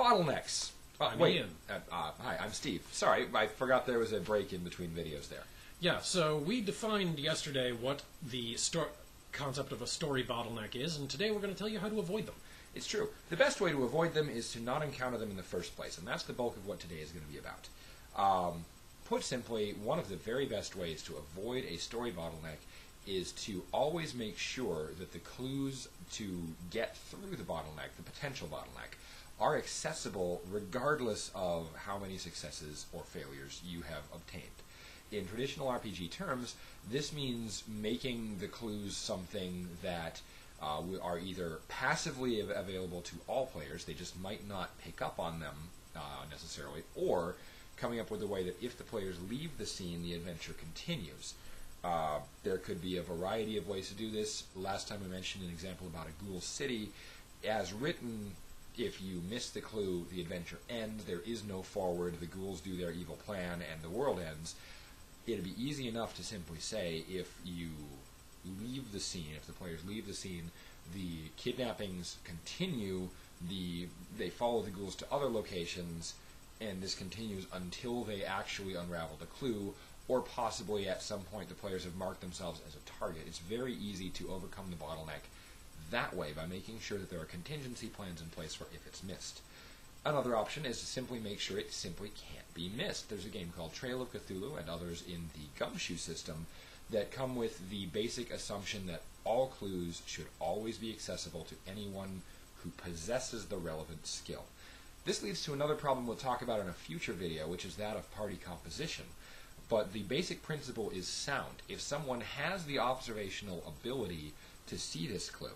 Bottlenecks. I'm Wait. Ian. Hi, I'm Steve. Sorry, I forgot there was a break in between videos there. Yeah, so we defined yesterday what the concept of a story bottleneck is, and today we're going to tell you how to avoid them. It's true. The best way to avoid them is to not encounter them in the first place, and that's the bulk of what today is going to be about. Put simply, one of the very best ways to avoid a story bottleneck is to always make sure that the clues to get through the bottleneck, the potential bottleneck, are accessible regardless of how many successes or failures you have obtained. In traditional RPG terms, this means making the clues something that are either passively available to all players, they just might not pick up on them necessarily, or coming up with a way that if the players leave the scene, the adventure continues. There could be a variety of ways to do this. Last time I mentioned an example about a ghoul city. As written, if you miss the clue, the adventure ends, there is no forward, the ghouls do their evil plan, and the world ends. It'd be easy enough to simply say, if you leave the scene, if the players leave the scene, the kidnappings continue, they follow the ghouls to other locations, and this continues until they actually unravel the clue, or possibly at some point the players have marked themselves as a target. It's very easy to overcome the bottleneck that way by making sure that there are contingency plans in place for if it's missed. Another option is to simply make sure it simply can't be missed. There's a game called Trail of Cthulhu and others in the Gumshoe system that come with the basic assumption that all clues should always be accessible to anyone who possesses the relevant skill. This leads to another problem we'll talk about in a future video, which is that of party composition. But the basic principle is sound. If someone has the observational ability to see this clue,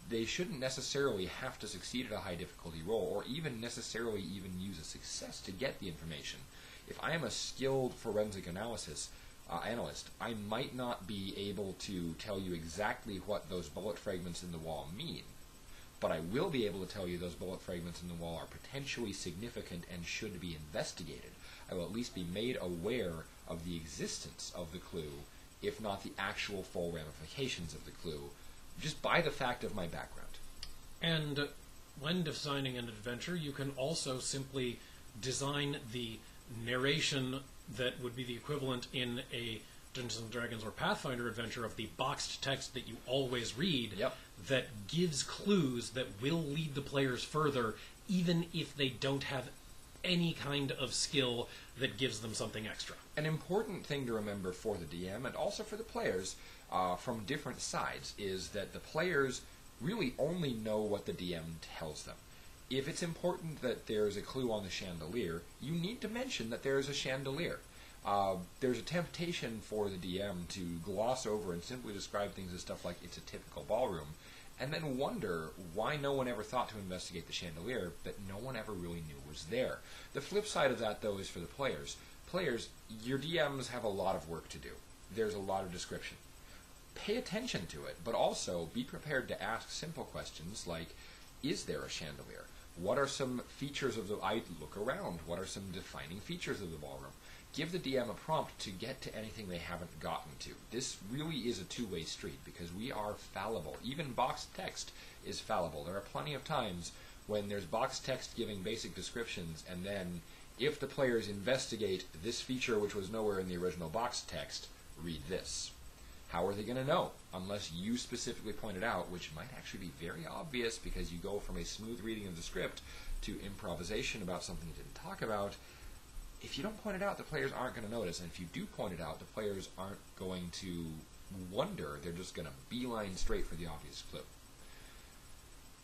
they shouldn't necessarily have to succeed at a high difficulty roll, or even necessarily even use a success to get the information. If I am a skilled forensic analyst, I might not be able to tell you exactly what those bullet fragments in the wall mean, but I will be able to tell you those bullet fragments in the wall are potentially significant and should be investigated. I will at least be made aware of the existence of the clue, if not the actual full ramifications of the clue, just by the fact of my background. And when designing an adventure, you can also simply design the narration that would be the equivalent in a Dungeons & Dragons or Pathfinder adventure of the boxed text that you always read, Yep. that gives clues that will lead the players further, even if they don't have any kind of skill that gives them something extra. An important thing to remember for the DM and also for the players from different sides is that the players really only know what the DM tells them. If it's important that there's a clue on the chandelier, you need to mention that there is a chandelier. There's a temptation for the DM to gloss over and simply describe things as stuff like it's a typical ballroom, and then wonder why no one ever thought to investigate the chandelier that no one ever really knew was there. The flip side of that, though, is for the players. Players, your DMs have a lot of work to do. There's a lot of description. Pay attention to it, but also be prepared to ask simple questions like, is there a chandelier? What are some features of I look around, what are some defining features of the ballroom? Give the DM a prompt to get to anything they haven't gotten to. This really is a two-way street because we are fallible. Even boxed text is fallible. There are plenty of times when there's boxed text giving basic descriptions, and then if the players investigate this feature which was nowhere in the original boxed text, read this. How are they going to know? Unless you specifically point it out, which might actually be very obvious because you go from a smooth reading of the script to improvisation about something you didn't talk about. If you don't point it out, the players aren't going to notice. And if you do point it out, the players aren't going to wonder. They're just going to beeline straight for the obvious clue.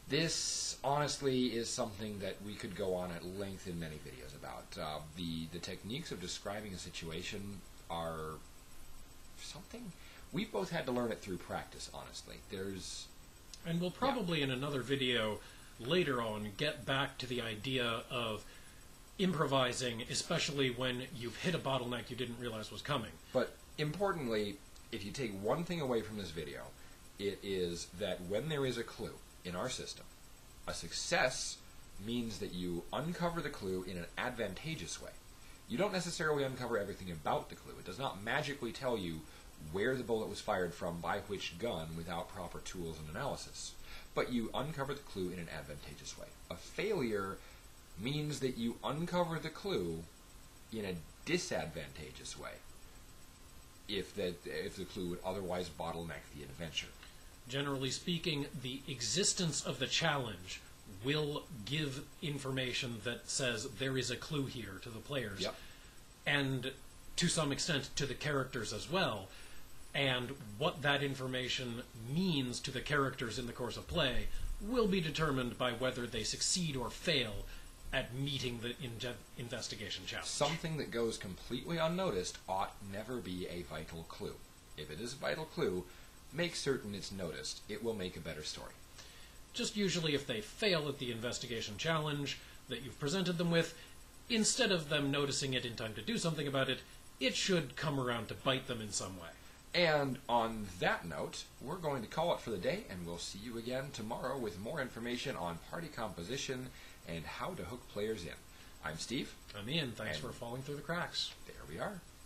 This, honestly, is something that we could go on at length in many videos about. The techniques of describing a situation are something... We've both had to learn it through practice, honestly. And we'll probably in another video later on get back to the idea of improvising, especially when you've hit a bottleneck you didn't realize was coming. But importantly, if you take one thing away from this video, it is that when there is a clue in our system, a success means that you uncover the clue in an advantageous way. You don't necessarily uncover everything about the clue. It does not magically tell you where the bullet was fired from by which gun without proper tools and analysis. But you uncover the clue in an advantageous way. A failure means that you uncover the clue in a disadvantageous way if the clue would otherwise bottleneck the adventure. Generally speaking, the existence of the challenge will give information that says there is a clue here to the players. Yep. And to some extent to the characters as well. And what that information means to the characters in the course of play will be determined by whether they succeed or fail at meeting the investigation challenge. Something that goes completely unnoticed ought never be a vital clue. If it is a vital clue, make certain it's noticed. It will make a better story. Just usually if they fail at the investigation challenge that you've presented them with, instead of them noticing it in time to do something about it, it should come around to bite them in some way. And on that note, we're going to call it for the day, and we'll see you again tomorrow with more information on party composition and how to hook players in. I'm Steve. I'm Ian. Thanks for falling through the cracks. There we are.